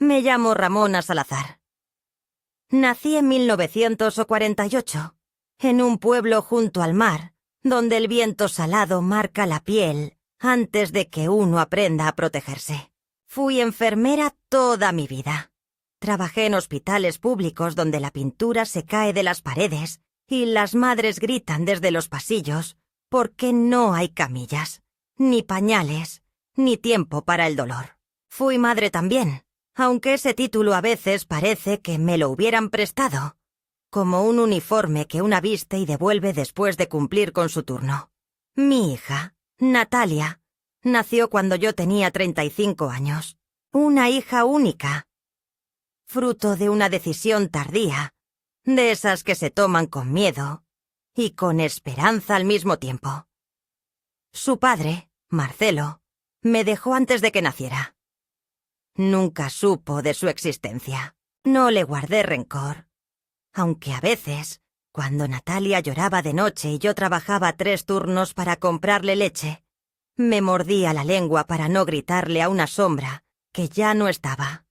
Me llamo Ramona Salazar. Nací en 1948, en un pueblo junto al mar, donde el viento salado marca la piel antes de que uno aprenda a protegerse. Fui enfermera toda mi vida. Trabajé en hospitales públicos donde la pintura se cae de las paredes y las madres gritan desde los pasillos porque no hay camillas, ni pañales, ni tiempo para el dolor. Fui madre también, aunque ese título a veces parece que me lo hubieran prestado, como un uniforme que una viste y devuelve después de cumplir con su turno. Mi hija, Natalia, nació cuando yo tenía 35 años. Una hija única, fruto de una decisión tardía, de esas que se toman con miedo y con esperanza al mismo tiempo. Su padre, Marcelo, me dejó antes de que naciera. Nunca supo de su existencia. No le guardé rencor, aunque a veces, cuando Natalia lloraba de noche y yo trabajaba 3 turnos para comprarle leche, me mordía la lengua para no gritarle a una sombra que ya no estaba.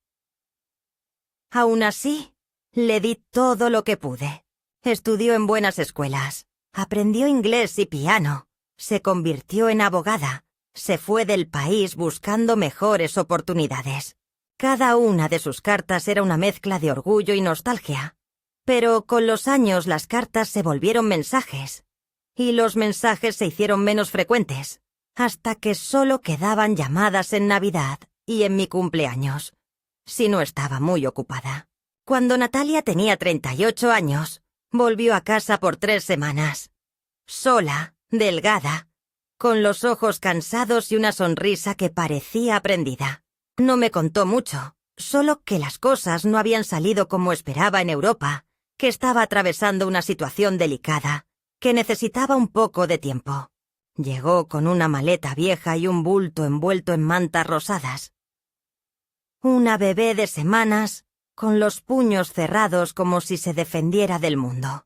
Aún así, le di todo lo que pude. Estudió en buenas escuelas, aprendió inglés y piano, se convirtió en abogada, se fue del país buscando mejores oportunidades. Cada una de sus cartas era una mezcla de orgullo y nostalgia. Pero con los años las cartas se volvieron mensajes, y los mensajes se hicieron menos frecuentes, hasta que solo quedaban llamadas en Navidad y en mi cumpleaños, si no estaba muy ocupada. Cuando Natalia tenía 38 años, volvió a casa por 3 semanas. Sola, delgada, con los ojos cansados y una sonrisa que parecía aprendida. No me contó mucho, solo que las cosas no habían salido como esperaba en Europa, que estaba atravesando una situación delicada, que necesitaba un poco de tiempo. Llegó con una maleta vieja y un bulto envuelto en mantas rosadas. Una bebé de semanas, con los puños cerrados como si se defendiera del mundo.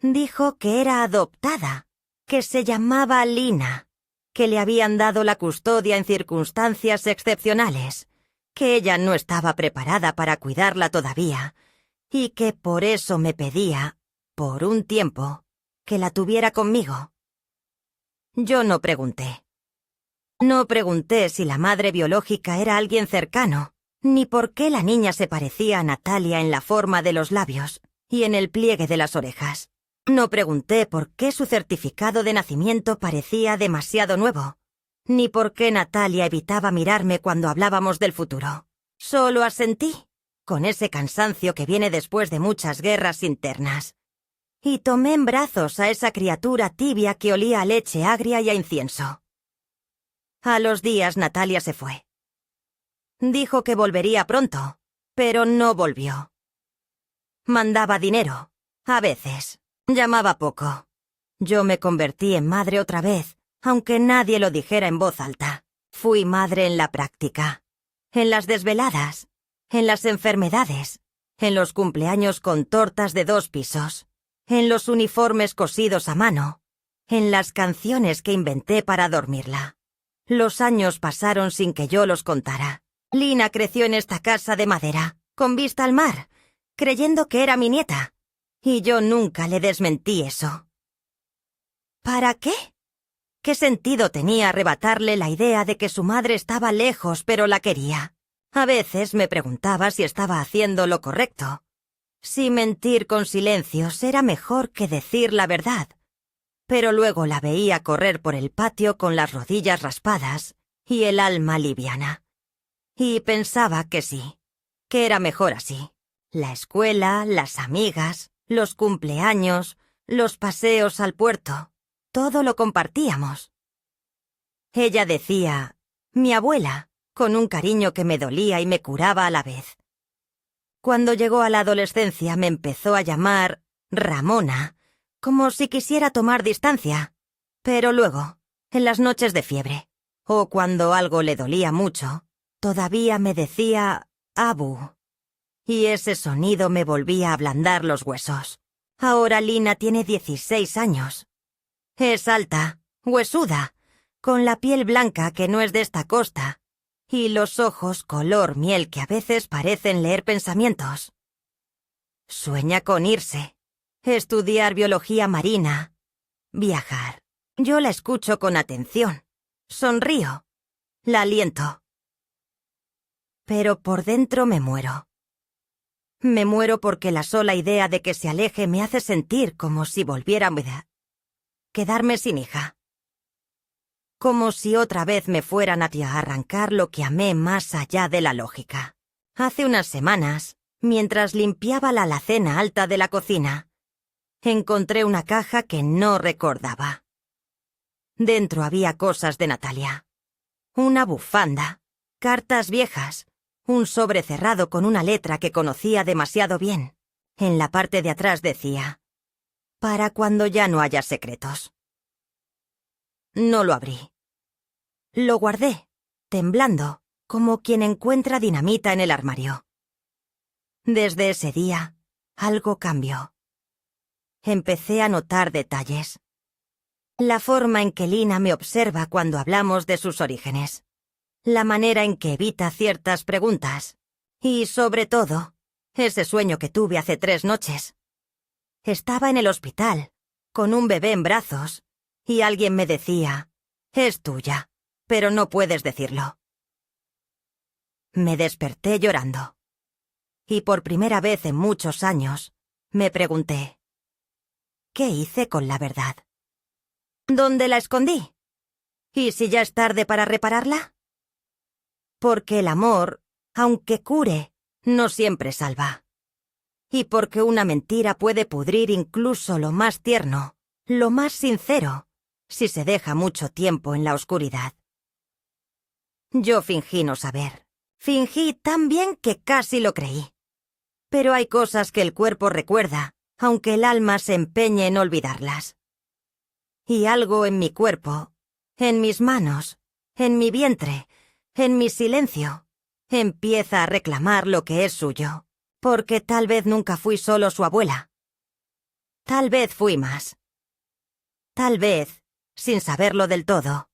Dijo que era adoptada, que se llamaba Lina, que le habían dado la custodia en circunstancias excepcionales, que ella no estaba preparada para cuidarla todavía, y que por eso me pedía, por un tiempo, que la tuviera conmigo. Yo no pregunté. No pregunté si la madre biológica era alguien cercano, ni por qué la niña se parecía a Natalia en la forma de los labios y en el pliegue de las orejas. No pregunté por qué su certificado de nacimiento parecía demasiado nuevo, ni por qué Natalia evitaba mirarme cuando hablábamos del futuro. Solo asentí, con ese cansancio que viene después de muchas guerras internas, y tomé en brazos a esa criatura tibia que olía a leche agria y a incienso. A los días Natalia se fue. Dijo que volvería pronto, pero no volvió. Mandaba dinero, a veces. Llamaba poco. Yo me convertí en madre otra vez, aunque nadie lo dijera en voz alta. Fui madre en la práctica, en las desveladas, en las enfermedades, en los cumpleaños con tortas de 2 pisos, en los uniformes cosidos a mano, en las canciones que inventé para dormirla. Los años pasaron sin que yo los contara. Lina creció en esta casa de madera, con vista al mar, creyendo que era mi nieta. Y yo nunca le desmentí eso. ¿Para qué? ¿Qué sentido tenía arrebatarle la idea de que su madre estaba lejos pero la quería? A veces me preguntaba si estaba haciendo lo correcto. Si mentir con silencios era mejor que decir la verdad. Pero luego la veía correr por el patio con las rodillas raspadas y el alma liviana. Y pensaba que sí, que era mejor así. La escuela, las amigas, los cumpleaños, los paseos al puerto, todo lo compartíamos. Ella decía, mi abuela, con un cariño que me dolía y me curaba a la vez. Cuando llegó a la adolescencia me empezó a llamar Ramona, como si quisiera tomar distancia, pero luego, en las noches de fiebre, o cuando algo le dolía mucho, todavía me decía Abu. Y ese sonido me volvía a ablandar los huesos. Ahora Lina tiene 16 años. Es alta, huesuda, con la piel blanca que no es de esta costa, y los ojos color miel que a veces parecen leer pensamientos. Sueña con irse, estudiar biología marina, viajar. Yo la escucho con atención, sonrío, la aliento. Pero por dentro me muero. Me muero porque la sola idea de que se aleje me hace sentir como si volviera a quedarme sin hija. Como si otra vez me fueran a arrancar lo que amé más allá de la lógica. Hace unas semanas, mientras limpiaba la alacena alta de la cocina, encontré una caja que no recordaba. Dentro había cosas de Natalia. Una bufanda, cartas viejas, un sobre cerrado con una letra que conocía demasiado bien. En la parte de atrás decía: «Para cuando ya no haya secretos». No lo abrí. Lo guardé, temblando, como quien encuentra dinamita en el armario. Desde ese día, algo cambió. Empecé a notar detalles. La forma en que Lina me observa cuando hablamos de sus orígenes. La manera en que evita ciertas preguntas. Y, sobre todo, ese sueño que tuve hace 3 noches. Estaba en el hospital, con un bebé en brazos, y alguien me decía: «Es tuya, pero no puedes decirlo». Me desperté llorando. Y por primera vez en muchos años, me pregunté: ¿qué hice con la verdad? ¿Dónde la escondí? ¿Y si ya es tarde para repararla? Porque el amor, aunque cure, no siempre salva. Y porque una mentira puede pudrir incluso lo más tierno, lo más sincero, si se deja mucho tiempo en la oscuridad. Yo fingí no saber. Fingí tan bien que casi lo creí. Pero hay cosas que el cuerpo recuerda, aunque el alma se empeñe en olvidarlas. Y algo en mi cuerpo, en mis manos, en mi vientre, en mi silencio, empieza a reclamar lo que es suyo, porque tal vez nunca fui solo su abuela. Tal vez fui más. Tal vez, sin saberlo del todo,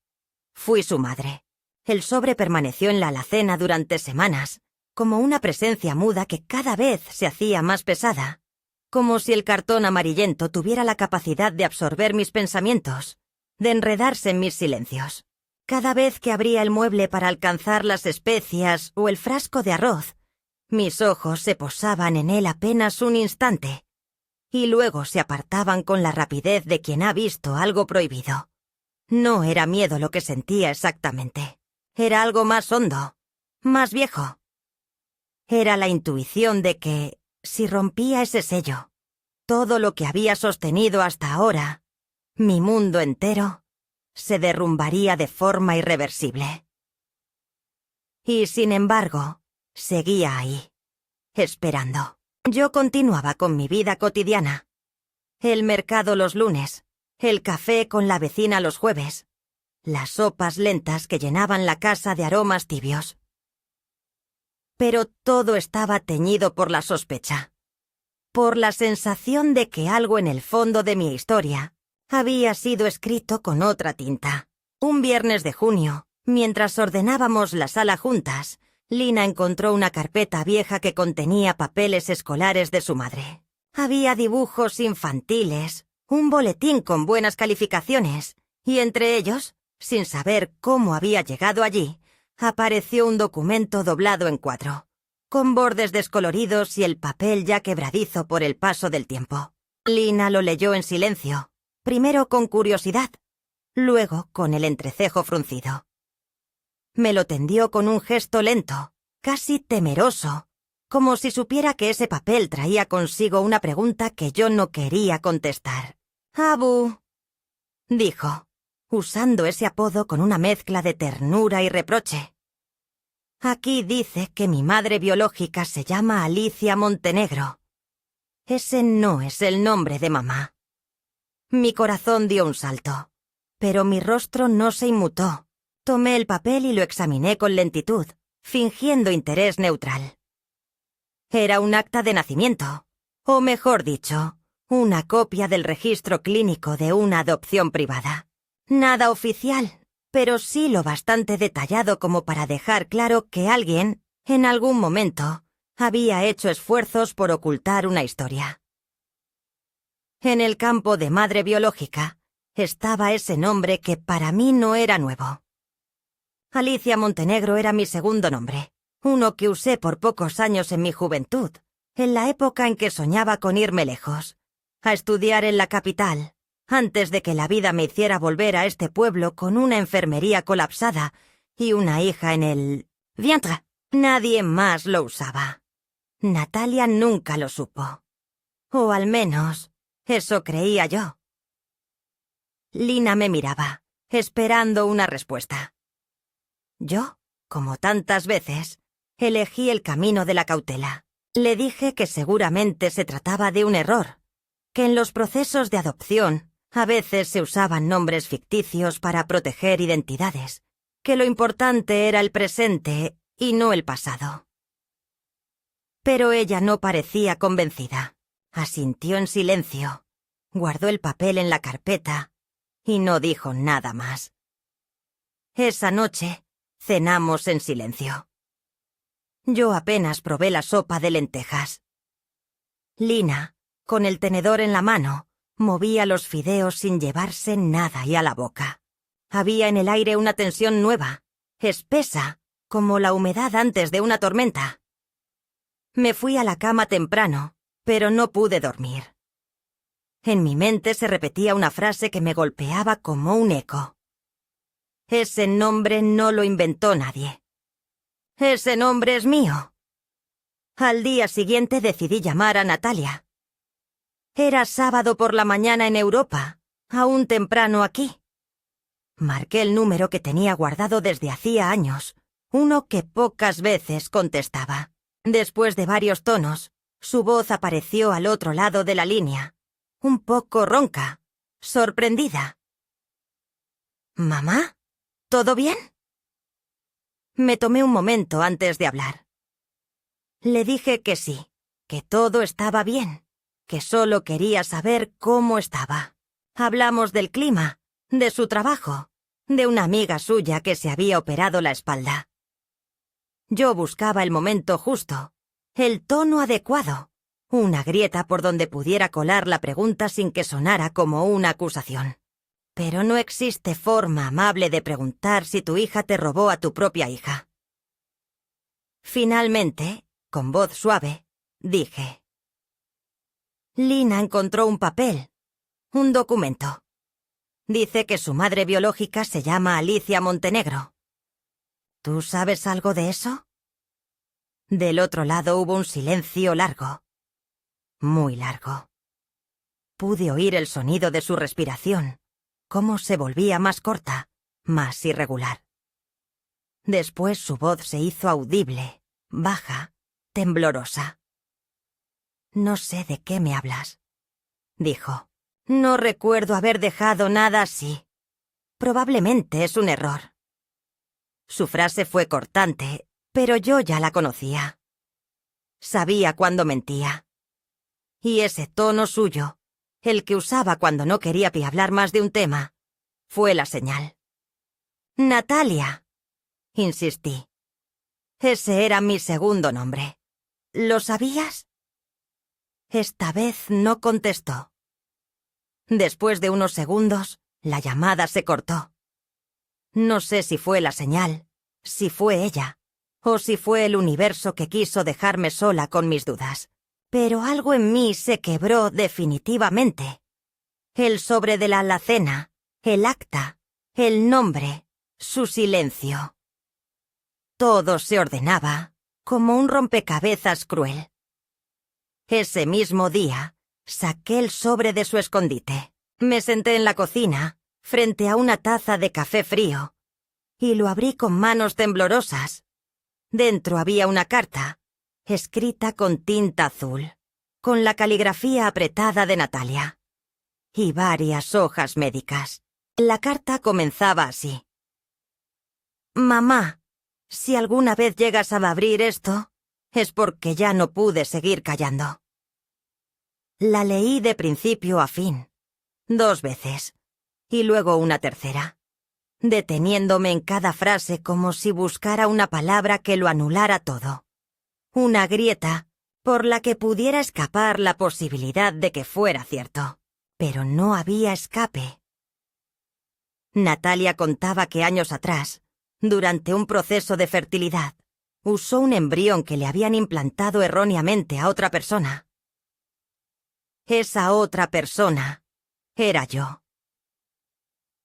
fui su madre. El sobre permaneció en la alacena durante semanas, como una presencia muda que cada vez se hacía más pesada, como si el cartón amarillento tuviera la capacidad de absorber mis pensamientos, de enredarse en mis silencios. Cada vez que abría el mueble para alcanzar las especias o el frasco de arroz, mis ojos se posaban en él apenas un instante, y luego se apartaban con la rapidez de quien ha visto algo prohibido. No era miedo lo que sentía exactamente. Era algo más hondo, más viejo. Era la intuición de que, si rompía ese sello, todo lo que había sostenido hasta ahora, mi mundo entero, se derrumbaría de forma irreversible. Y sin embargo, seguía ahí, esperando. Yo continuaba con mi vida cotidiana. El mercado los lunes, el café con la vecina los jueves, las sopas lentas que llenaban la casa de aromas tibios. Pero todo estaba teñido por la sospecha, por la sensación de que algo en el fondo de mi historia había sido escrito con otra tinta. Un viernes de junio, mientras ordenábamos la sala juntas, Lina encontró una carpeta vieja que contenía papeles escolares de su madre. Había dibujos infantiles, un boletín con buenas calificaciones, y entre ellos, sin saber cómo había llegado allí, apareció un documento doblado en 4, con bordes descoloridos y el papel ya quebradizo por el paso del tiempo. Lina lo leyó en silencio, primero con curiosidad, luego con el entrecejo fruncido. Me lo tendió con un gesto lento, casi temeroso, como si supiera que ese papel traía consigo una pregunta que yo no quería contestar. «Abu», dijo, usando ese apodo con una mezcla de ternura y reproche. «Aquí dice que mi madre biológica se llama Alicia Montenegro. Ese no es el nombre de mamá». Mi corazón dio un salto, pero mi rostro no se inmutó. Tomé el papel y lo examiné con lentitud, fingiendo interés neutral. Era un acta de nacimiento, o mejor dicho, una copia del registro clínico de una adopción privada. Nada oficial, pero sí lo bastante detallado como para dejar claro que alguien, en algún momento, había hecho esfuerzos por ocultar una historia. En el campo de madre biológica estaba ese nombre que para mí no era nuevo. Alicia Montenegro era mi segundo nombre, uno que usé por pocos años en mi juventud, en la época en que soñaba con irme lejos, a estudiar en la capital, antes de que la vida me hiciera volver a este pueblo con una enfermería colapsada y una hija en el vientre. Nadie más lo usaba. Natalia nunca lo supo. O al menos, eso creía yo. Lina me miraba, esperando una respuesta. Yo, como tantas veces, elegí el camino de la cautela. Le dije que seguramente se trataba de un error, que en los procesos de adopción a veces se usaban nombres ficticios para proteger identidades, que lo importante era el presente y no el pasado. Pero ella no parecía convencida. Asintió en silencio, guardó el papel en la carpeta y no dijo nada más. Esa noche cenamos en silencio. Yo apenas probé la sopa de lentejas. Lina, con el tenedor en la mano, movía los fideos sin llevarse nada y a la boca. Había en el aire una tensión nueva, espesa, como la humedad antes de una tormenta. Me fui a la cama temprano, pero no pude dormir. En mi mente se repetía una frase que me golpeaba como un eco. Ese nombre no lo inventó nadie. Ese nombre es mío. Al día siguiente decidí llamar a Natalia. Era sábado por la mañana en Europa, aún temprano aquí. Marqué el número que tenía guardado desde hacía años, uno que pocas veces contestaba. Después de varios tonos, su voz apareció al otro lado de la línea, un poco ronca, sorprendida. ¿Mamá? ¿Todo bien? Me tomé un momento antes de hablar. Le dije que sí, que todo estaba bien, que solo quería saber cómo estaba. Hablamos del clima, de su trabajo, de una amiga suya que se había operado la espalda. Yo buscaba el momento justo, el tono adecuado, una grieta por donde pudiera colar la pregunta sin que sonara como una acusación. Pero no existe forma amable de preguntar si tu hija te robó a tu propia hija. Finalmente, con voz suave, dije: Lina encontró un papel, un documento. Dice que su madre biológica se llama Alicia Montenegro. ¿Tú sabes algo de eso? Del otro lado hubo un silencio largo, muy largo. Pude oír el sonido de su respiración, cómo se volvía más corta, más irregular. Después su voz se hizo audible, baja, temblorosa. «No sé de qué me hablas», dijo. «No recuerdo haber dejado nada así. Probablemente es un error». Su frase fue cortante, pero yo ya la conocía. Sabía cuándo mentía. Y ese tono suyo, el que usaba cuando no quería hablar más de un tema, fue la señal. «Natalia», insistí. Ese era mi segundo nombre. ¿Lo sabías? Esta vez no contestó. Después de unos segundos, la llamada se cortó. No sé si fue la señal, si fue ella, o si fue el universo que quiso dejarme sola con mis dudas. Pero algo en mí se quebró definitivamente. El sobre de la alacena, el acta, el nombre, su silencio. Todo se ordenaba como un rompecabezas cruel. Ese mismo día, saqué el sobre de su escondite. Me senté en la cocina, frente a una taza de café frío, y lo abrí con manos temblorosas. Dentro había una carta, escrita con tinta azul, con la caligrafía apretada de Natalia, y varias hojas médicas. La carta comenzaba así: «Mamá, si alguna vez llegas a abrir esto, es porque ya no pude seguir callando». La leí de principio a fin, 2 veces, y luego una tercera. deteniéndome en cada frase como si buscara una palabra que lo anulara todo. Una grieta por la que pudiera escapar la posibilidad de que fuera cierto. Pero no había escape. Natalia contaba que años atrás, durante un proceso de fertilidad, usó un embrión que le habían implantado erróneamente a otra persona. Esa otra persona era yo.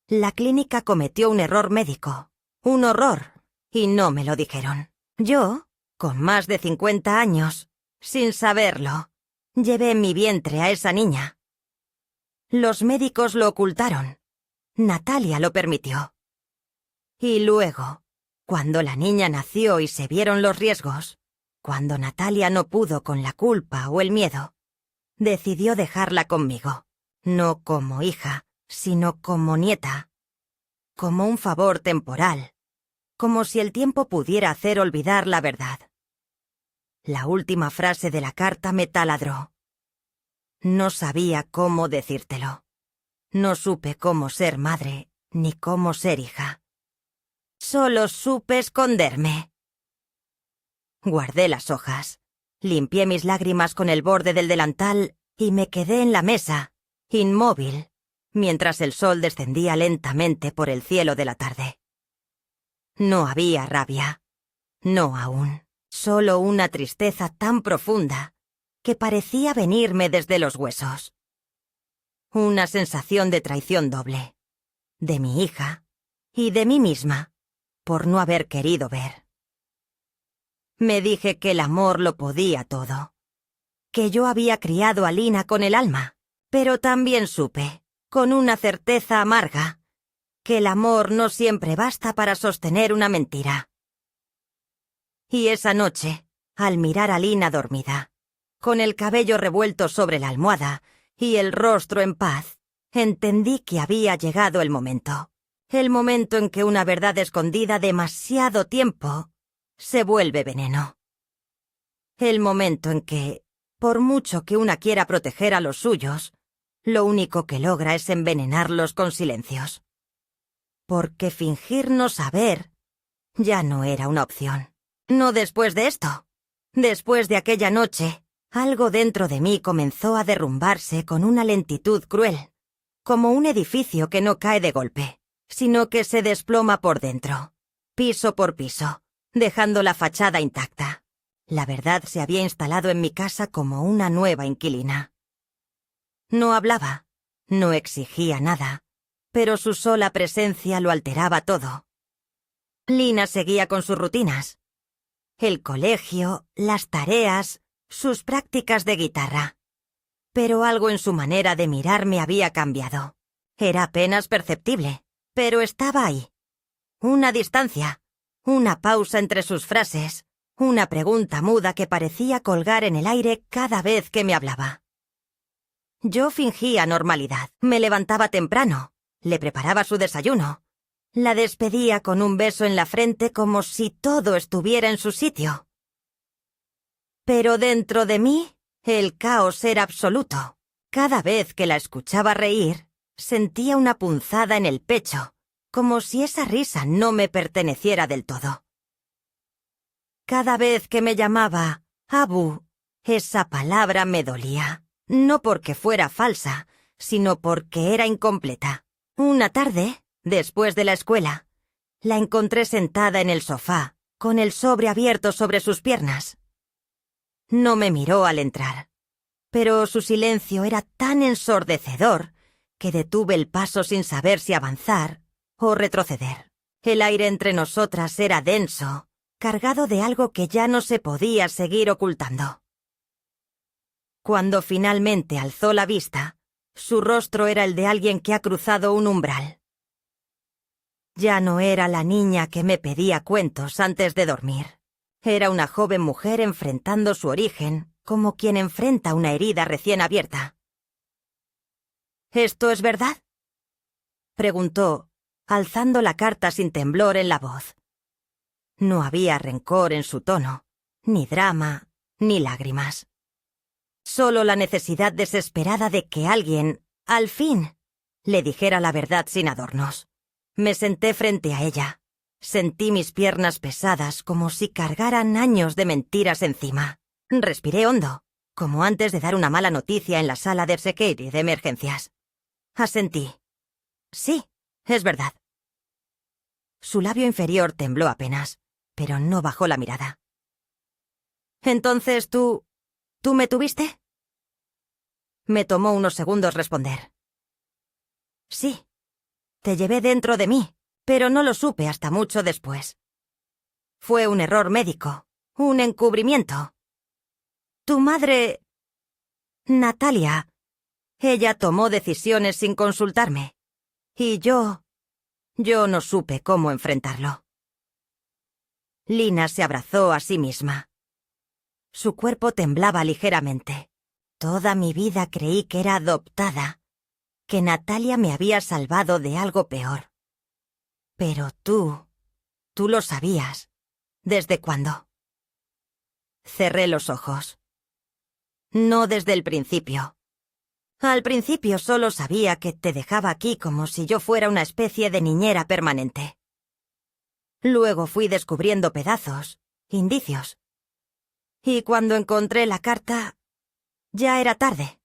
La clínica cometió un error médico, un horror, y no me lo dijeron. Yo, con más de 50 años, sin saberlo, llevé en mi vientre a esa niña. Los médicos lo ocultaron. Natalia lo permitió. Y luego, cuando la niña nació y se vieron los riesgos, cuando Natalia no pudo con la culpa o el miedo, decidió dejarla conmigo, no como hija, sino como nieta, como un favor temporal, como si el tiempo pudiera hacer olvidar la verdad. La última frase de la carta me taladró. No sabía cómo decírtelo. No supe cómo ser madre, ni cómo ser hija. Solo supe esconderme. Guardé las hojas, limpié mis lágrimas con el borde del delantal y me quedé en la mesa, inmóvil, mientras el sol descendía lentamente por el cielo de la tarde. No había rabia. No aún. Solo una tristeza tan profunda que parecía venirme desde los huesos. Una sensación de traición doble, de mi hija y de mí misma, por no haber querido ver. Me dije que el amor lo podía todo, que yo había criado a Lina con el alma, pero también supe, con una certeza amarga, que el amor no siempre basta para sostener una mentira. Y esa noche, al mirar a Lina dormida, con el cabello revuelto sobre la almohada y el rostro en paz, entendí que había llegado el momento en que una verdad escondida demasiado tiempo se vuelve veneno. El momento en que, por mucho que una quiera proteger a los suyos, lo único que logra es envenenarlos con silencios. Porque fingir no saber ya no era una opción. No después de esto. Después de aquella noche, algo dentro de mí comenzó a derrumbarse con una lentitud cruel, como un edificio que no cae de golpe, sino que se desploma por dentro, piso por piso, dejando la fachada intacta. La verdad se había instalado en mi casa como una nueva inquilina. No hablaba, no exigía nada, pero su sola presencia lo alteraba todo. Lina seguía con sus rutinas. El colegio, las tareas, sus prácticas de guitarra. Pero algo en su manera de mirarme había cambiado. Era apenas perceptible, pero estaba ahí. Una distancia, una pausa entre sus frases, una pregunta muda que parecía colgar en el aire cada vez que me hablaba. Yo fingía normalidad. Me levantaba temprano, le preparaba su desayuno, la despedía con un beso en la frente como si todo estuviera en su sitio. Pero dentro de mí, el caos era absoluto. Cada vez que la escuchaba reír, sentía una punzada en el pecho, como si esa risa no me perteneciera del todo. Cada vez que me llamaba Abu, esa palabra me dolía, no porque fuera falsa, sino porque era incompleta. Una tarde, después de la escuela, la encontré sentada en el sofá, con el sobre abierto sobre sus piernas. No me miró al entrar, pero su silencio era tan ensordecedor que detuve el paso sin saber si avanzar o retroceder. El aire entre nosotras era denso, cargado de algo que ya no se podía seguir ocultando. Cuando finalmente alzó la vista, su rostro era el de alguien que ha cruzado un umbral. Ya no era la niña que me pedía cuentos antes de dormir. Era una joven mujer enfrentando su origen como quien enfrenta una herida recién abierta. ¿Esto es verdad?, preguntó, alzando la carta sin temblor en la voz. No había rencor en su tono, ni drama, ni lágrimas. Solo la necesidad desesperada de que alguien, al fin, le dijera la verdad sin adornos. Me senté frente a ella. Sentí mis piernas pesadas como si cargaran años de mentiras encima. Respiré hondo, como antes de dar una mala noticia en la sala de security de emergencias. Asentí. Sí, es verdad. Su labio inferior tembló apenas, pero no bajó la mirada. Entonces ¿tú me tuviste? Me tomó unos segundos responder. Sí, te llevé dentro de mí, pero no lo supe hasta mucho después. Fue un error médico, un encubrimiento. Tu madre... Natalia, ella tomó decisiones sin consultarme, y yo no supe cómo enfrentarlo. Lina se abrazó a sí misma. Su cuerpo temblaba ligeramente. Toda mi vida creí que era adoptada, que Natalia me había salvado de algo peor. Pero tú lo sabías. ¿Desde cuándo? Cerré los ojos. No desde el principio. Al principio solo sabía que te dejaba aquí como si yo fuera una especie de niñera permanente. Luego fui descubriendo pedazos, indicios. Y cuando encontré la carta, ya era tarde.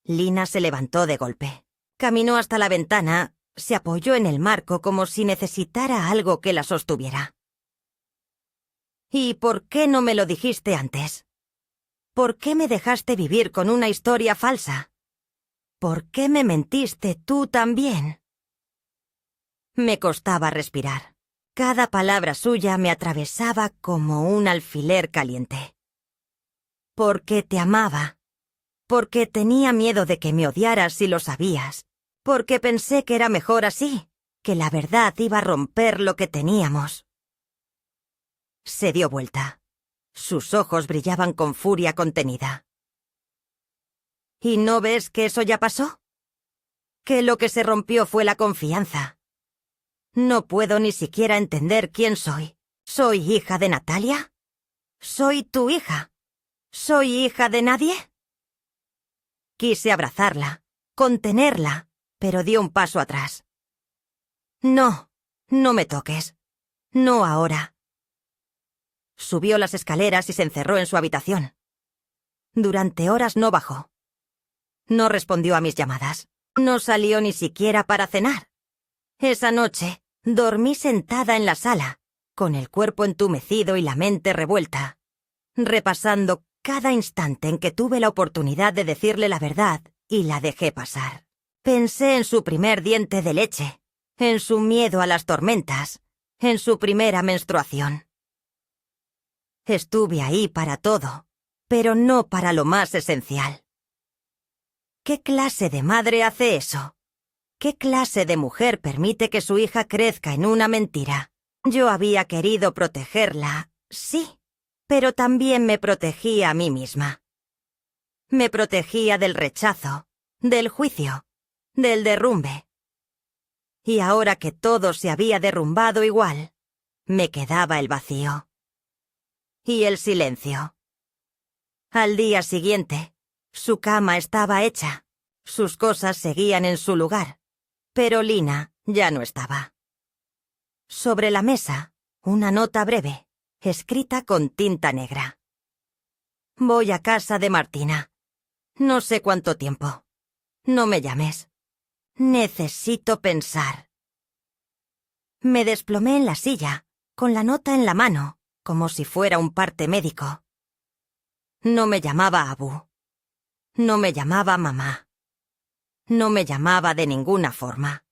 Lina se levantó de golpe. Caminó hasta la ventana, se apoyó en el marco como si necesitara algo que la sostuviera. ¿Y por qué no me lo dijiste antes? ¿Por qué me dejaste vivir con una historia falsa? ¿Por qué me mentiste tú también? Me costaba respirar. Cada palabra suya me atravesaba como un alfiler caliente. Porque te amaba. Porque tenía miedo de que me odiaras si lo sabías. Porque pensé que era mejor así, que la verdad iba a romper lo que teníamos. Se dio vuelta. Sus ojos brillaban con furia contenida. ¿Y no ves que eso ya pasó? Que lo que se rompió fue la confianza. No puedo ni siquiera entender quién soy. ¿Soy hija de Natalia? ¿Soy tu hija? ¿Soy hija de nadie? Quise abrazarla, contenerla, pero dio un paso atrás. No, no me toques. No ahora. Subió las escaleras y se encerró en su habitación. Durante horas no bajó. No respondió a mis llamadas. No salió ni siquiera para cenar. Esa noche dormí sentada en la sala, con el cuerpo entumecido y la mente revuelta, repasando cada instante en que tuve la oportunidad de decirle la verdad y la dejé pasar. Pensé en su primer diente de leche, en su miedo a las tormentas, en su primera menstruación. Estuve ahí para todo, pero no para lo más esencial. ¿Qué clase de madre hace eso? ¿Qué clase de mujer permite que su hija crezca en una mentira? Yo había querido protegerla, sí, pero también me protegía a mí misma. Me protegía del rechazo, del juicio, del derrumbe. Y ahora que todo se había derrumbado igual, me quedaba el vacío. Y el silencio. Al día siguiente, su cama estaba hecha, sus cosas seguían en su lugar, pero Lina ya no estaba. Sobre la mesa, una nota breve, escrita con tinta negra. Voy a casa de Martina. No sé cuánto tiempo. No me llames. Necesito pensar. Me desplomé en la silla, con la nota en la mano, como si fuera un parte médico. No me llamaba Abu. No me llamaba mamá. No me llamaba de ninguna forma.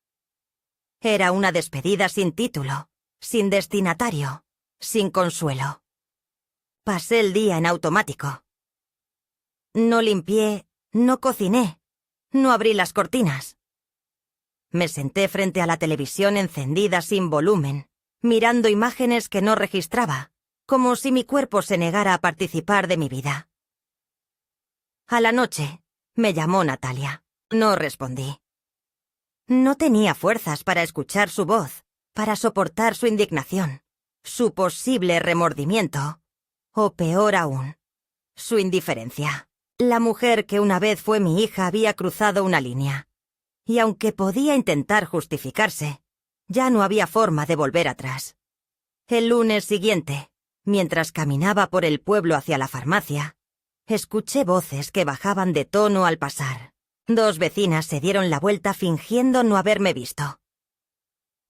Era una despedida sin título, sin destinatario, sin consuelo. Pasé el día en automático. No limpié, no cociné, no abrí las cortinas. Me senté frente a la televisión encendida sin volumen, mirando imágenes que no registraba, como si mi cuerpo se negara a participar de mi vida. A la noche, me llamó Natalia. No respondí. No tenía fuerzas para escuchar su voz, para soportar su indignación, su posible remordimiento, o peor aún, su indiferencia. La mujer que una vez fue mi hija había cruzado una línea. y aunque podía intentar justificarse, ya no había forma de volver atrás. El lunes siguiente, mientras caminaba por el pueblo hacia la farmacia, escuché voces que bajaban de tono al pasar. 2 vecinas se dieron la vuelta fingiendo no haberme visto.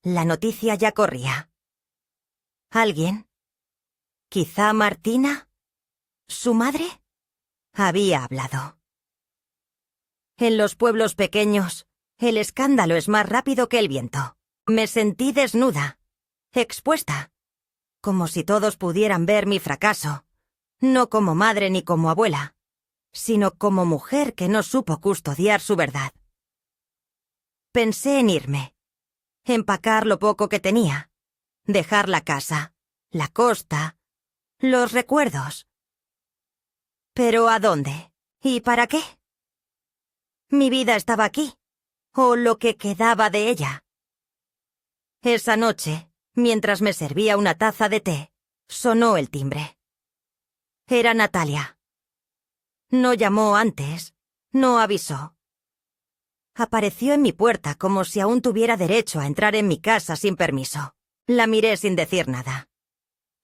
La noticia ya corría. ¿Alguien? ¿Quizá Martina? ¿Su madre? Había hablado. En los pueblos pequeños, el escándalo es más rápido que el viento. Me sentí desnuda, expuesta, como si todos pudieran ver mi fracaso, no como madre ni como abuela, sino como mujer que no supo custodiar su verdad. Pensé en irme, empacar lo poco que tenía, dejar la casa, la costa, los recuerdos. ¿Pero a dónde? ¿Y para qué? Mi vida estaba aquí, o lo que quedaba de ella. Esa noche, mientras me servía una taza de té, sonó el timbre. Era Natalia. No llamó antes, no avisó. Apareció en mi puerta como si aún tuviera derecho a entrar en mi casa sin permiso. La miré sin decir nada.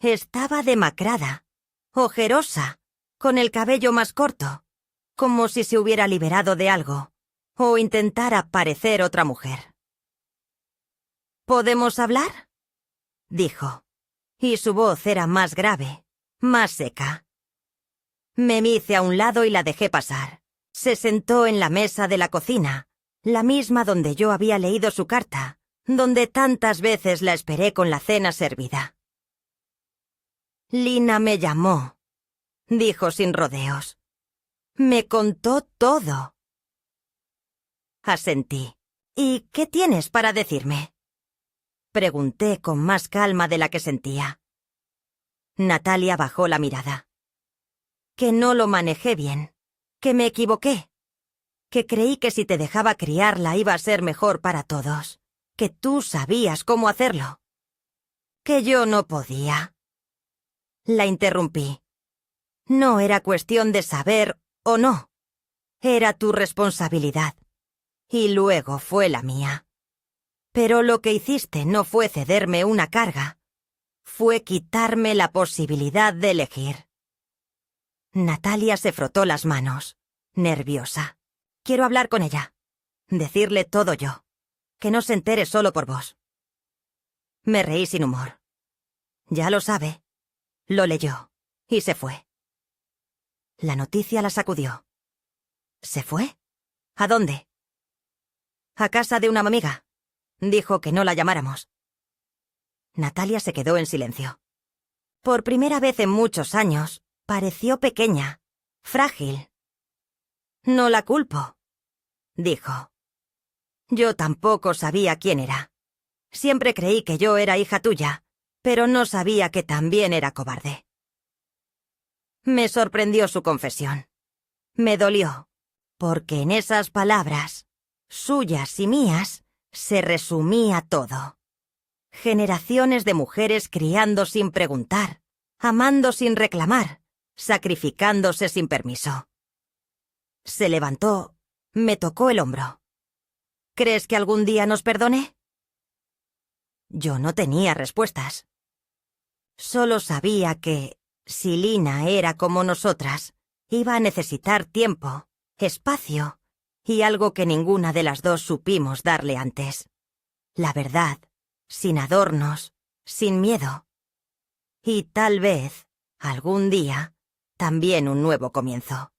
Estaba demacrada, ojerosa, con el cabello más corto, como si se hubiera liberado de algo, o intentara parecer otra mujer. ¿Podemos hablar?, dijo, y su voz era más grave, más seca. Me hice a un lado y la dejé pasar. Se sentó en la mesa de la cocina, la misma donde yo había leído su carta, donde tantas veces la esperé con la cena servida. Lina me llamó, dijo sin rodeos. Me contó todo. Asentí. ¿Y qué tienes para decirme?, pregunté con más calma de la que sentía. Natalia bajó la mirada. Que no lo manejé bien, que me equivoqué, que creí que si te dejaba criarla iba a ser mejor para todos, que tú sabías cómo hacerlo, que yo no podía. La interrumpí. No era cuestión de saber o no, era tu responsabilidad, y luego fue la mía. Pero lo que hiciste no fue cederme una carga, fue quitarme la posibilidad de elegir. Natalia se frotó las manos, nerviosa. Quiero hablar con ella, decirle todo yo, que no se entere solo por vos. Me reí sin humor. Ya lo sabe. Lo leyó, y se fue. La noticia la sacudió. ¿Se fue? ¿A dónde? A casa de una amiga. Dijo que no la llamáramos. Natalia se quedó en silencio. Por primera vez en muchos años, pareció pequeña, frágil. No la culpo, dijo. Yo tampoco sabía quién era. Siempre creí que yo era hija tuya, pero no sabía que también era cobarde. Me sorprendió su confesión. Me dolió, porque en esas palabras, suyas y mías, se resumía todo. Generaciones de mujeres criando sin preguntar, amando sin reclamar, sacrificándose sin permiso. Se levantó, me tocó el hombro. ¿Crees que algún día nos perdone? Yo no tenía respuestas. Solo sabía que, si Lina era como nosotras, iba a necesitar tiempo, espacio, y algo que ninguna de las dos supimos darle antes. La verdad, sin adornos, sin miedo. Y tal vez, algún día, también un nuevo comienzo.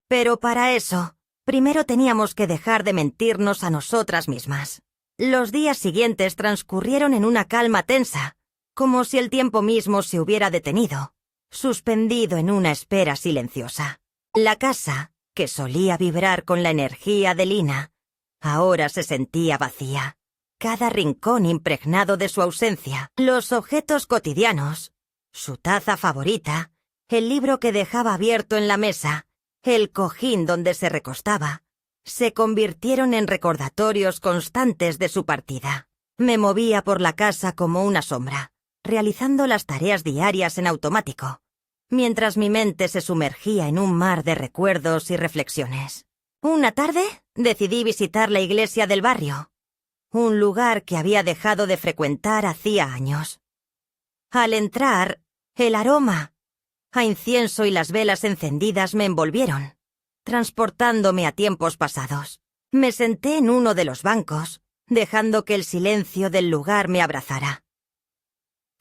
Pero para eso, primero teníamos que dejar de mentirnos a nosotras mismas. Los días siguientes transcurrieron en una calma tensa, como si el tiempo mismo se hubiera detenido, suspendido en una espera silenciosa. La casa, que solía vibrar con la energía de Lina, ahora se sentía vacía. Cada rincón impregnado de su ausencia, los objetos cotidianos, su taza favorita, el libro que dejaba abierto en la mesa, el cojín donde se recostaba, se convirtieron en recordatorios constantes de su partida. Me movía por la casa como una sombra, realizando las tareas diarias en automático, mientras mi mente se sumergía en un mar de recuerdos y reflexiones. Una tarde, decidí visitar la iglesia del barrio, un lugar que había dejado de frecuentar hacía años. Al entrar, el aroma a incienso y las velas encendidas me envolvieron, transportándome a tiempos pasados. Me senté en uno de los bancos, dejando que el silencio del lugar me abrazara.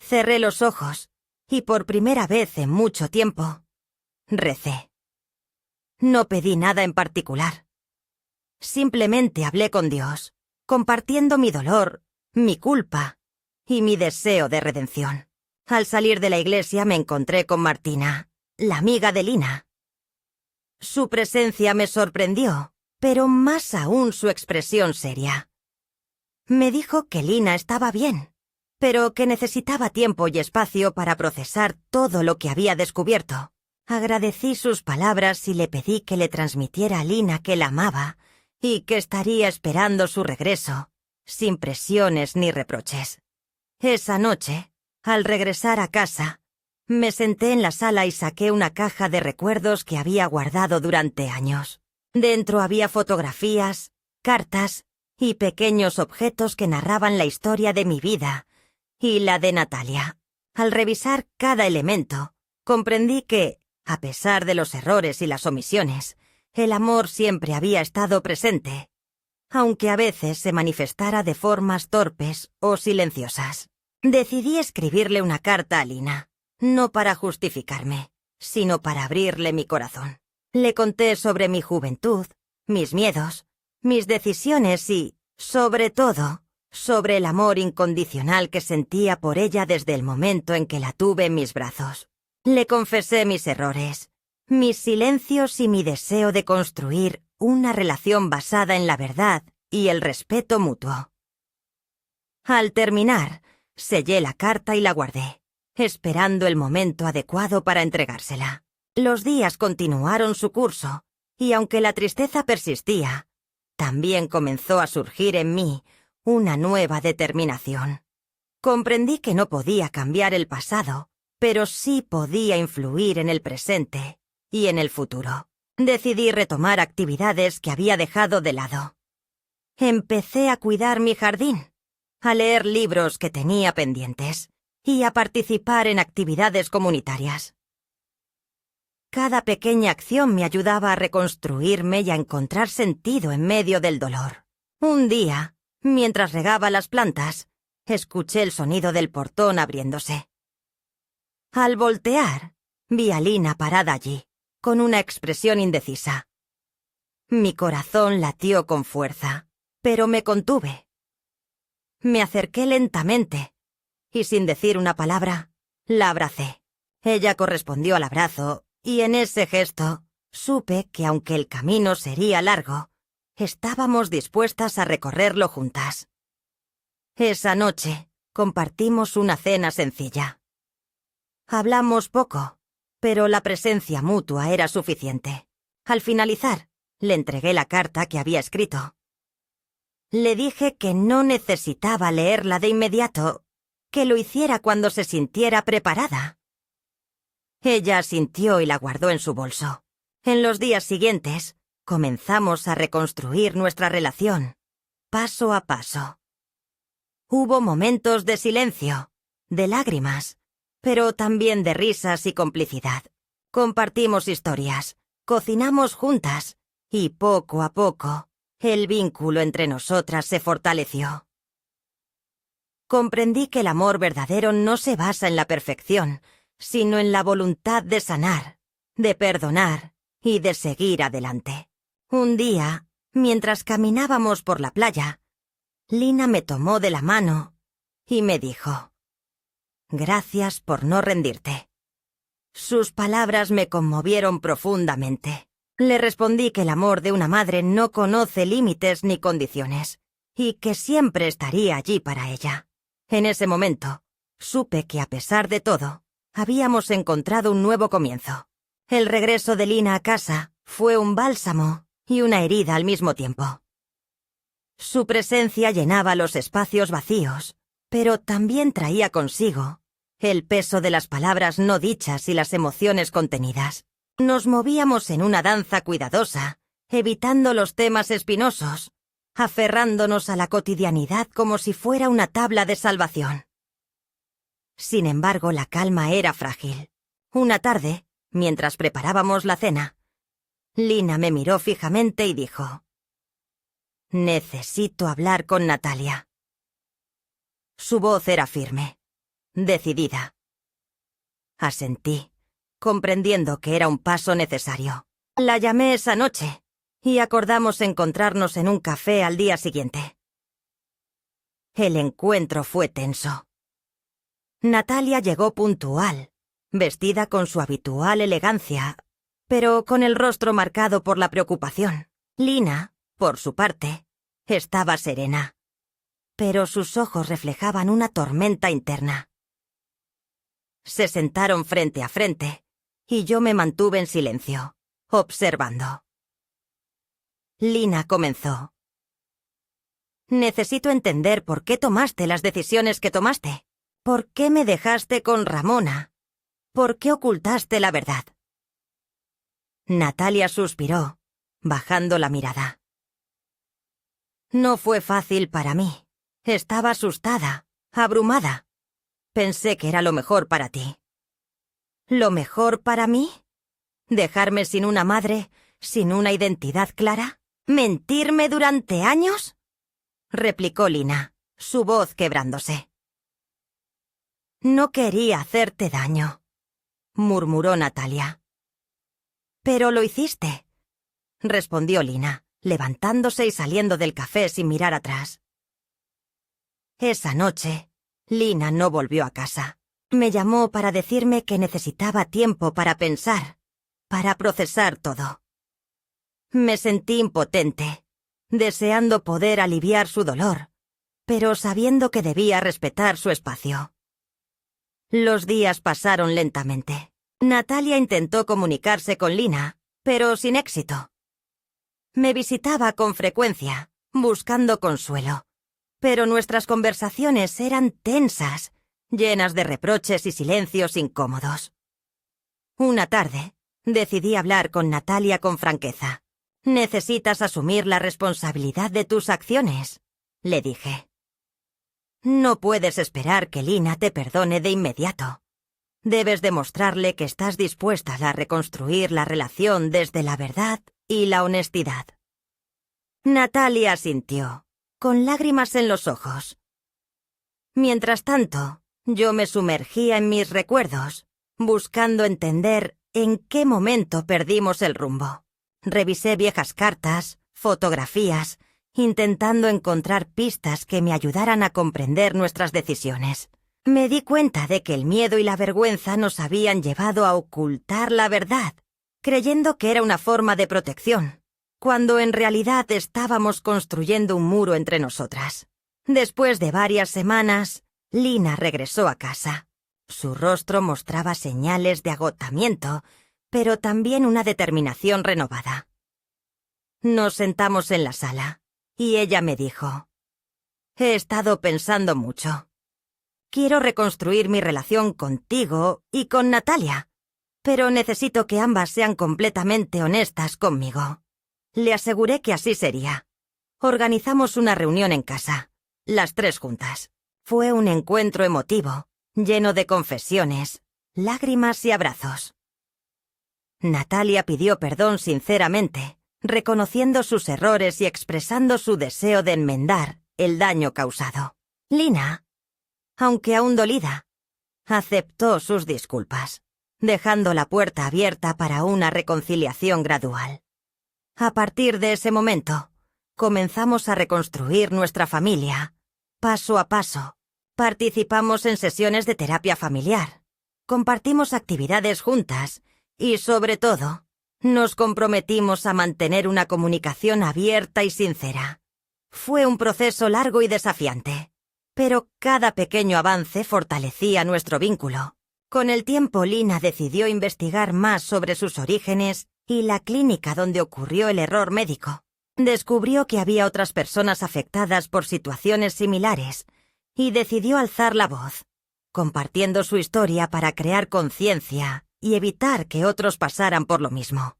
Cerré los ojos y por primera vez en mucho tiempo, recé. No pedí nada en particular. Simplemente hablé con Dios, compartiendo mi dolor, mi culpa y mi deseo de redención. Al salir de la iglesia me encontré con Martina, la amiga de Lina. Su presencia me sorprendió, pero más aún su expresión seria. Me dijo que Lina estaba bien, pero que necesitaba tiempo y espacio para procesar todo lo que había descubierto. Agradecí sus palabras y le pedí que le transmitiera a Lina que la amaba y que estaría esperando su regreso, sin presiones ni reproches. Esa noche, al regresar a casa, me senté en la sala y saqué una caja de recuerdos que había guardado durante años. Dentro había fotografías, cartas y pequeños objetos que narraban la historia de mi vida y la de Natalia. Al revisar cada elemento, comprendí que, a pesar de los errores y las omisiones, el amor siempre había estado presente, aunque a veces se manifestara de formas torpes o silenciosas. Decidí escribirle una carta a Lina, no para justificarme, sino para abrirle mi corazón. Le conté sobre mi juventud, mis miedos, mis decisiones y, sobre todo, sobre el amor incondicional que sentía por ella desde el momento en que la tuve en mis brazos. Le confesé mis errores, mis silencios y mi deseo de construir una relación basada en la verdad y el respeto mutuo. Al terminar, sellé la carta y la guardé, esperando el momento adecuado para entregársela. Los días continuaron su curso, y aunque la tristeza persistía, también comenzó a surgir en mí una nueva determinación. Comprendí que no podía cambiar el pasado, pero sí podía influir en el presente y en el futuro. Decidí retomar actividades que había dejado de lado. Empecé a cuidar mi jardín, a leer libros que tenía pendientes y a participar en actividades comunitarias. Cada pequeña acción me ayudaba a reconstruirme y a encontrar sentido en medio del dolor. Un día, mientras regaba las plantas, escuché el sonido del portón abriéndose. Al voltear, vi a Lina parada allí, con una expresión indecisa. Mi corazón latió con fuerza, pero me contuve. Me acerqué lentamente y, sin decir una palabra, la abracé. Ella correspondió al abrazo y en ese gesto supe que aunque el camino sería largo, estábamos dispuestas a recorrerlo juntas. Esa noche compartimos una cena sencilla. Hablamos poco, pero la presencia mutua era suficiente. Al finalizar, le entregué la carta que había escrito. Le dije que no necesitaba leerla de inmediato, que lo hiciera cuando se sintiera preparada. Ella asintió y la guardó en su bolso. En los días siguientes, comenzamos a reconstruir nuestra relación, paso a paso. Hubo momentos de silencio, de lágrimas, pero también de risas y complicidad. Compartimos historias, cocinamos juntas, y poco a poco, el vínculo entre nosotras se fortaleció. Comprendí que el amor verdadero no se basa en la perfección, sino en la voluntad de sanar, de perdonar y de seguir adelante. Un día, mientras caminábamos por la playa, Lina me tomó de la mano y me dijo: «Gracias por no rendirte». Sus palabras me conmovieron profundamente. Le respondí que el amor de una madre no conoce límites ni condiciones, y que siempre estaría allí para ella. En ese momento, supe que a pesar de todo, habíamos encontrado un nuevo comienzo. El regreso de Lina a casa fue un bálsamo y una herida al mismo tiempo. Su presencia llenaba los espacios vacíos, pero también traía consigo el peso de las palabras no dichas y las emociones contenidas. Nos movíamos en una danza cuidadosa evitando los temas espinosos, aferrándonos a la cotidianidad como si fuera una tabla de salvación. Sin embargo, la calma era frágil. Una tarde, mientras preparábamos la cena, Lina me miró fijamente y dijo: «Necesito hablar con Natalia». Su voz era firme, decidida. Asentí, comprendiendo que era un paso necesario. La llamé esa noche y acordamos encontrarnos en un café al día siguiente. El encuentro fue tenso. Natalia llegó puntual, vestida con su habitual elegancia, pero con el rostro marcado por la preocupación. Lina, por su parte, estaba serena, pero sus ojos reflejaban una tormenta interna. Se sentaron frente a frente, y yo me mantuve en silencio, observando. Lina comenzó: «Necesito entender por qué tomaste las decisiones que tomaste. ¿Por qué me dejaste con Ramona? ¿Por qué ocultaste la verdad?». Natalia suspiró, bajando la mirada. «No fue fácil para mí. Estaba asustada, abrumada. Pensé que era lo mejor para ti». ¿Lo mejor para mí? ¿Dejarme sin una madre, sin una identidad clara? ¿Mentirme durante años?, replicó Lina, su voz quebrándose. «No quería hacerte daño», murmuró Natalia. «Pero lo hiciste», respondió Lina, levantándose y saliendo del café sin mirar atrás. Esa noche, Lina no volvió a casa. Me llamó para decirme que necesitaba tiempo para pensar, para procesar todo. Me sentí impotente, deseando poder aliviar su dolor, pero sabiendo que debía respetar su espacio. Los días pasaron lentamente. Natalia intentó comunicarse con Lina, pero sin éxito. Me visitaba con frecuencia, buscando consuelo, pero nuestras conversaciones eran tensas, llenas de reproches y silencios incómodos. Una tarde, decidí hablar con Natalia con franqueza. «Necesitas asumir la responsabilidad de tus acciones», le dije. «No puedes esperar que Lina te perdone de inmediato. Debes demostrarle que estás dispuesta a reconstruir la relación desde la verdad y la honestidad». Natalia asintió, con lágrimas en los ojos. Mientras tanto, yo me sumergía en mis recuerdos, buscando entender en qué momento perdimos el rumbo. Revisé viejas cartas, fotografías, intentando encontrar pistas que me ayudaran a comprender nuestras decisiones. Me di cuenta de que el miedo y la vergüenza nos habían llevado a ocultar la verdad, creyendo que era una forma de protección, cuando en realidad estábamos construyendo un muro entre nosotras. Después de varias semanas, Lina regresó a casa. Su rostro mostraba señales de agotamiento, pero también una determinación renovada. Nos sentamos en la sala, y ella me dijo: «He estado pensando mucho. Quiero reconstruir mi relación contigo y con Natalia, pero necesito que ambas sean completamente honestas conmigo». Le aseguré que así sería. Organizamos una reunión en casa, las tres juntas. Fue un encuentro emotivo, lleno de confesiones, lágrimas y abrazos. Natalia pidió perdón sinceramente, reconociendo sus errores y expresando su deseo de enmendar el daño causado. Lina, aunque aún dolida, aceptó sus disculpas, dejando la puerta abierta para una reconciliación gradual. A partir de ese momento, comenzamos a reconstruir nuestra familia, paso a paso. Participamos en sesiones de terapia familiar, compartimos actividades juntas y, sobre todo, nos comprometimos a mantener una comunicación abierta y sincera. Fue un proceso largo y desafiante, pero cada pequeño avance fortalecía nuestro vínculo. Con el tiempo, Lina decidió investigar más sobre sus orígenes y la clínica donde ocurrió el error médico. Descubrió que había otras personas afectadas por situaciones similares y decidió alzar la voz, compartiendo su historia para crear conciencia y evitar que otros pasaran por lo mismo.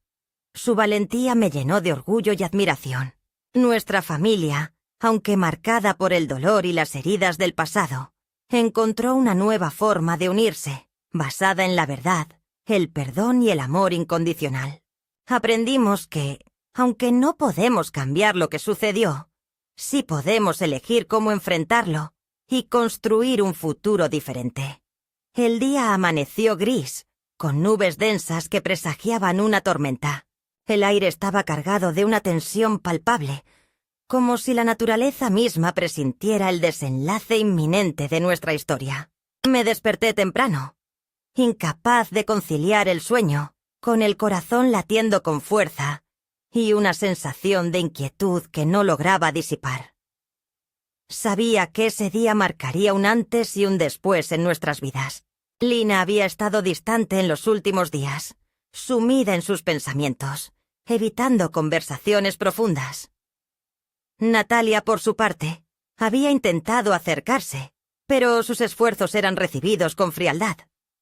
Su valentía me llenó de orgullo y admiración. Nuestra familia, aunque marcada por el dolor y las heridas del pasado, encontró una nueva forma de unirse, basada en la verdad, el perdón y el amor incondicional. Aprendimos que, aunque no podemos cambiar lo que sucedió, sí podemos elegir cómo enfrentarlo y construir un futuro diferente. El día amaneció gris, con nubes densas que presagiaban una tormenta. El aire estaba cargado de una tensión palpable, como si la naturaleza misma presintiera el desenlace inminente de nuestra historia. Me desperté temprano, incapaz de conciliar el sueño, con el corazón latiendo con fuerza y una sensación de inquietud que no lograba disipar. Sabía que ese día marcaría un antes y un después en nuestras vidas. Lina había estado distante en los últimos días, sumida en sus pensamientos, evitando conversaciones profundas. Natalia, por su parte, había intentado acercarse, pero sus esfuerzos eran recibidos con frialdad.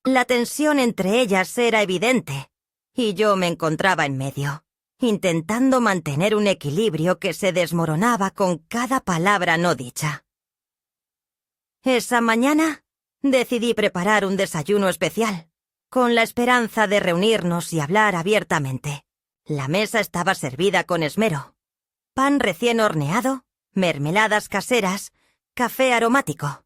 La tensión entre ellas era evidente, y yo me encontraba en medio, intentando mantener un equilibrio que se desmoronaba con cada palabra no dicha. Esa mañana decidí preparar un desayuno especial, con la esperanza de reunirnos y hablar abiertamente. La mesa estaba servida con esmero. Pan recién horneado, mermeladas caseras, café aromático.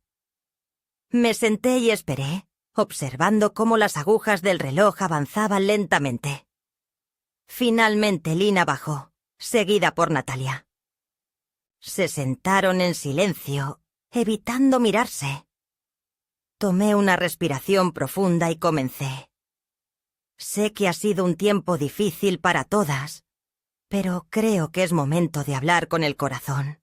Me senté y esperé, observando cómo las agujas del reloj avanzaban lentamente. Finalmente Lina bajó, seguida por Natalia. Se sentaron en silencio, evitando mirarse. Tomé una respiración profunda y comencé. Sé que ha sido un tiempo difícil para todas, pero creo que es momento de hablar con el corazón,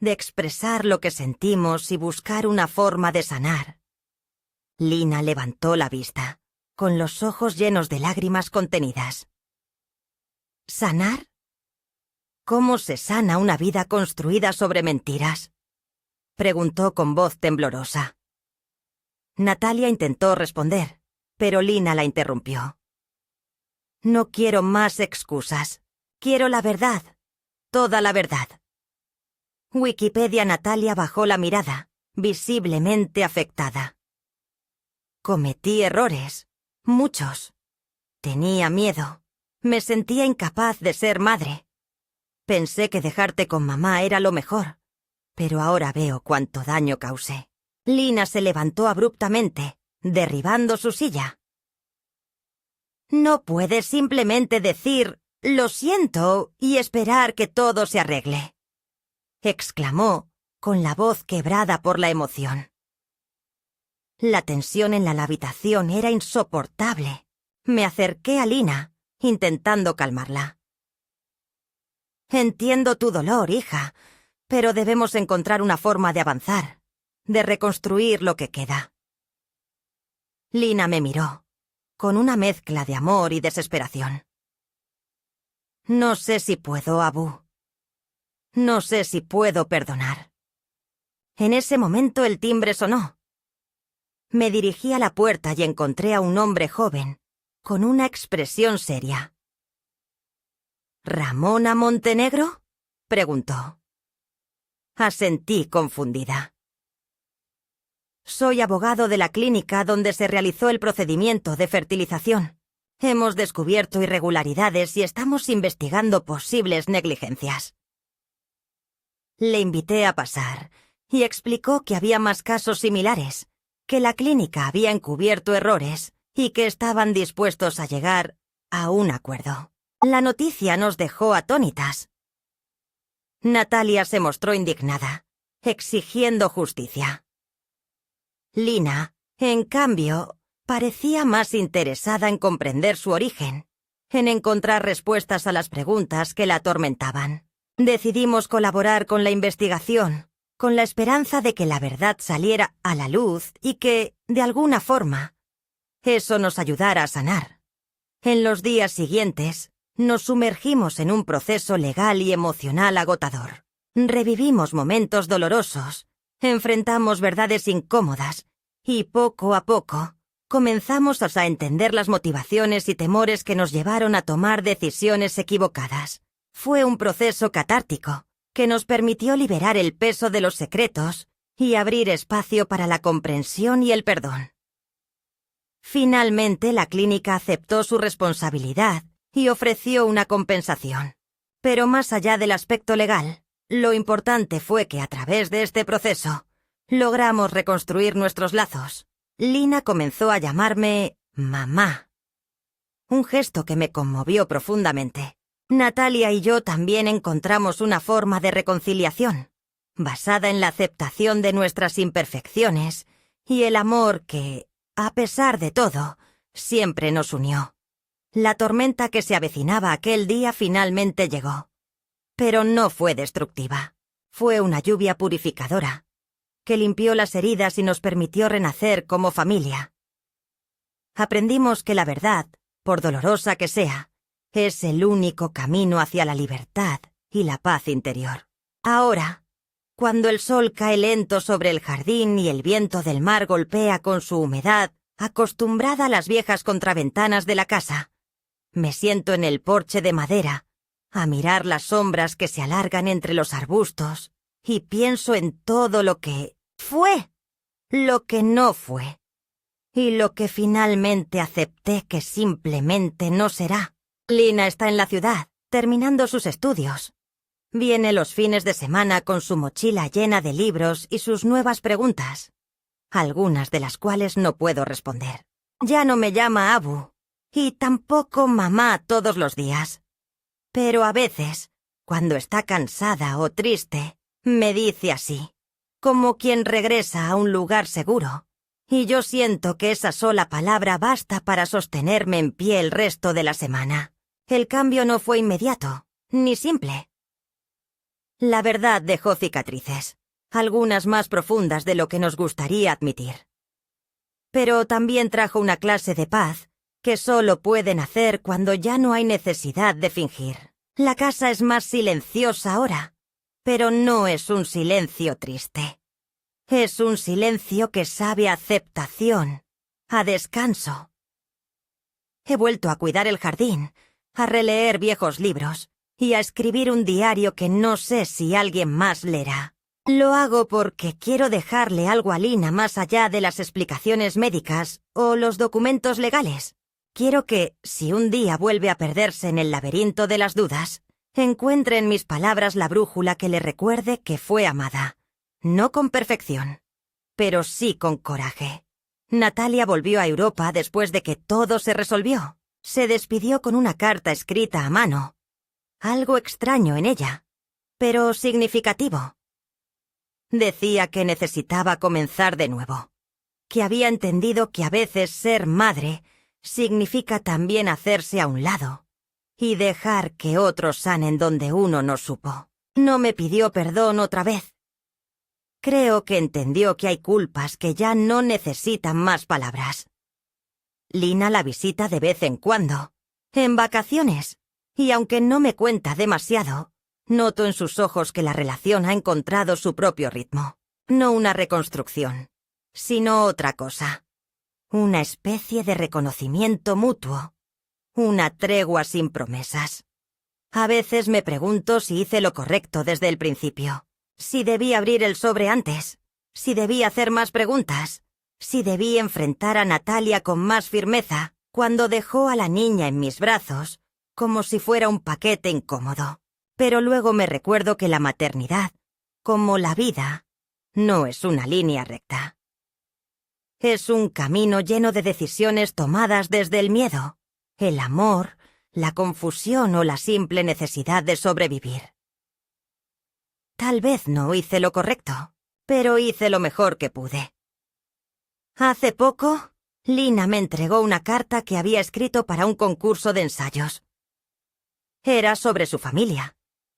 de expresar lo que sentimos y buscar una forma de sanar. Lina levantó la vista, con los ojos llenos de lágrimas contenidas. ¿Sanar? ¿Cómo se sana una vida construida sobre mentiras?, preguntó con voz temblorosa. Natalia intentó responder, pero Lina la interrumpió. No quiero más excusas. Quiero la verdad, toda la verdad. Wikipedia. Natalia bajó la mirada, visiblemente afectada. Cometí errores, muchos. Tenía miedo. Me sentía incapaz de ser madre. Pensé que dejarte con mamá era lo mejor, pero ahora veo cuánto daño causé. Lina se levantó abruptamente, derribando su silla. No puedes simplemente decir «lo siento» y esperar que todo se arregle, exclamó, con la voz quebrada por la emoción. La tensión en la habitación era insoportable. Me acerqué a Lina, intentando calmarla. Entiendo tu dolor, hija, pero debemos encontrar una forma de avanzar, de reconstruir lo que queda. Lina me miró, con una mezcla de amor y desesperación. No sé si puedo, Abu. No sé si puedo perdonar. En ese momento el timbre sonó. Me dirigí a la puerta y encontré a un hombre joven, con una expresión seria. ¿Ramona Montenegro?, preguntó. Asentí confundida. Soy abogado de la clínica donde se realizó el procedimiento de fertilización. Hemos descubierto irregularidades y estamos investigando posibles negligencias. Le invité a pasar y explicó que había más casos similares, que la clínica había encubierto errores y que estaban dispuestos a llegar a un acuerdo. La noticia nos dejó atónitas. Natalia se mostró indignada, exigiendo justicia. Lina, en cambio, parecía más interesada en comprender su origen, en encontrar respuestas a las preguntas que la atormentaban. Decidimos colaborar con la investigación, con la esperanza de que la verdad saliera a la luz y que, de alguna forma, eso nos ayudara a sanar. En los días siguientes, nos sumergimos en un proceso legal y emocional agotador. Revivimos momentos dolorosos, enfrentamos verdades incómodas y poco a poco Comenzamos a entender las motivaciones y temores que nos llevaron a tomar decisiones equivocadas. Fue un proceso catártico que nos permitió liberar el peso de los secretos y abrir espacio para la comprensión y el perdón. Finalmente, la clínica aceptó su responsabilidad y ofreció una compensación. Pero más allá del aspecto legal, lo importante fue que a través de este proceso logramos reconstruir nuestros lazos. Lina comenzó a llamarme mamá. Un gesto que me conmovió profundamente. Natalia y yo también encontramos una forma de reconciliación, basada en la aceptación de nuestras imperfecciones y el amor que, a pesar de todo, siempre nos unió. La tormenta que se avecinaba aquel día finalmente llegó. Pero no fue destructiva. Fue una lluvia purificadora, que limpió las heridas y nos permitió renacer como familia. Aprendimos que la verdad, por dolorosa que sea, es el único camino hacia la libertad y la paz interior. Ahora, cuando el sol cae lento sobre el jardín y el viento del mar golpea con su humedad, acostumbrada a las viejas contraventanas de la casa, me siento en el porche de madera, a mirar las sombras que se alargan entre los arbustos, y pienso en todo lo que fue, lo que no fue, y lo que finalmente acepté que simplemente no será. Lina está en la ciudad, terminando sus estudios. Viene los fines de semana con su mochila llena de libros y sus nuevas preguntas, algunas de las cuales no puedo responder. Ya no me llama Abu, y tampoco mamá todos los días. Pero a veces, cuando está cansada o triste, me dice así, como quien regresa a un lugar seguro, y yo siento que esa sola palabra basta para sostenerme en pie el resto de la semana. El cambio no fue inmediato, ni simple. La verdad dejó cicatrices, algunas más profundas de lo que nos gustaría admitir. Pero también trajo una clase de paz que solo pueden hacer cuando ya no hay necesidad de fingir. La casa es más silenciosa ahora, pero no es un silencio triste. Es un silencio que sabe a aceptación, a descanso. He vuelto a cuidar el jardín, a releer viejos libros y a escribir un diario que no sé si alguien más leerá. Lo hago porque quiero dejarle algo a Lina más allá de las explicaciones médicas o los documentos legales. Quiero que, si un día vuelve a perderse en el laberinto de las dudas, encuentre en mis palabras la brújula que le recuerde que fue amada. No con perfección, pero sí con coraje. Natalia volvió a Europa después de que todo se resolvió. Se despidió con una carta escrita a mano. Algo extraño en ella, pero significativo. Decía que necesitaba comenzar de nuevo, que había entendido que a veces ser madre significa también hacerse a un lado y dejar que otros sanen donde uno no supo. No me pidió perdón otra vez. Creo que entendió que hay culpas que ya no necesitan más palabras. Lina la visita de vez en cuando, en vacaciones, y aunque no me cuenta demasiado, noto en sus ojos que la relación ha encontrado su propio ritmo. No una reconstrucción, sino otra cosa. Una especie de reconocimiento mutuo. Una tregua sin promesas. A veces me pregunto si hice lo correcto desde el principio. Si debí abrir el sobre antes. Si debí hacer más preguntas. Si debí enfrentar a Natalia con más firmeza cuando dejó a la niña en mis brazos, como si fuera un paquete incómodo. Pero luego me recuerdo que la maternidad, como la vida, no es una línea recta. Es un camino lleno de decisiones tomadas desde el miedo, el amor, la confusión o la simple necesidad de sobrevivir. Tal vez no hice lo correcto, pero hice lo mejor que pude. Hace poco, Lina me entregó una carta que había escrito para un concurso de ensayos. Era sobre su familia,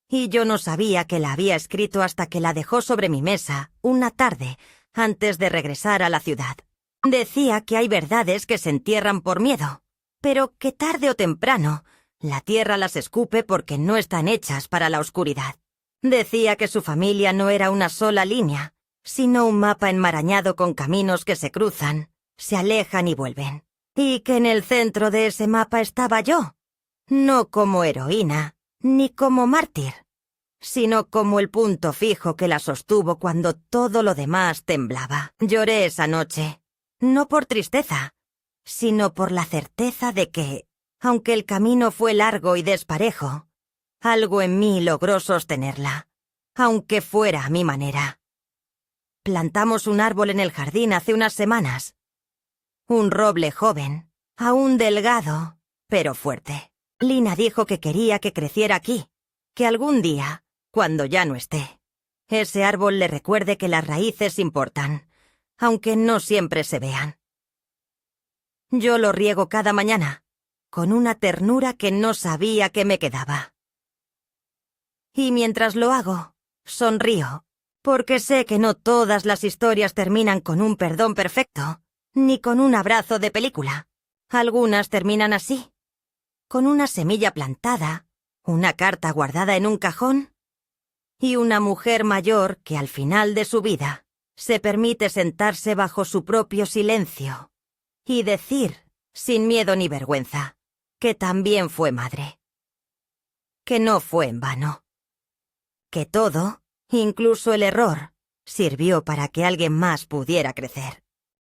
y yo no sabía que la había escrito hasta que la dejó sobre mi mesa una tarde antes de regresar a la ciudad. Decía que hay verdades que se entierran por miedo, pero que tarde o temprano la tierra las escupe porque no están hechas para la oscuridad. Decía que su familia no era una sola línea, sino un mapa enmarañado con caminos que se cruzan, se alejan y vuelven, y que en el centro de ese mapa estaba yo, no como heroína, ni como mártir, sino como el punto fijo que la sostuvo cuando todo lo demás temblaba. Lloré esa noche, no por tristeza, sino por la certeza de que, aunque el camino fue largo y desparejo, algo en mí logró sostenerla, aunque fuera a mi manera. Plantamos un árbol en el jardín hace unas semanas. Un roble joven, aún delgado, pero fuerte. Lina dijo que quería que creciera aquí, que algún día, cuando ya no esté, ese árbol le recuerde que las raíces importan, aunque no siempre se vean. Yo lo riego cada mañana, con una ternura que no sabía que me quedaba. Y mientras lo hago, sonrío, porque sé que no todas las historias terminan con un perdón perfecto, ni con un abrazo de película. Algunas terminan así, con una semilla plantada, una carta guardada en un cajón, y una mujer mayor que al final de su vida se permite sentarse bajo su propio silencio y decir, sin miedo ni vergüenza, que también fue madre. Que no fue en vano. Que todo, incluso el error, sirvió para que alguien más pudiera crecer.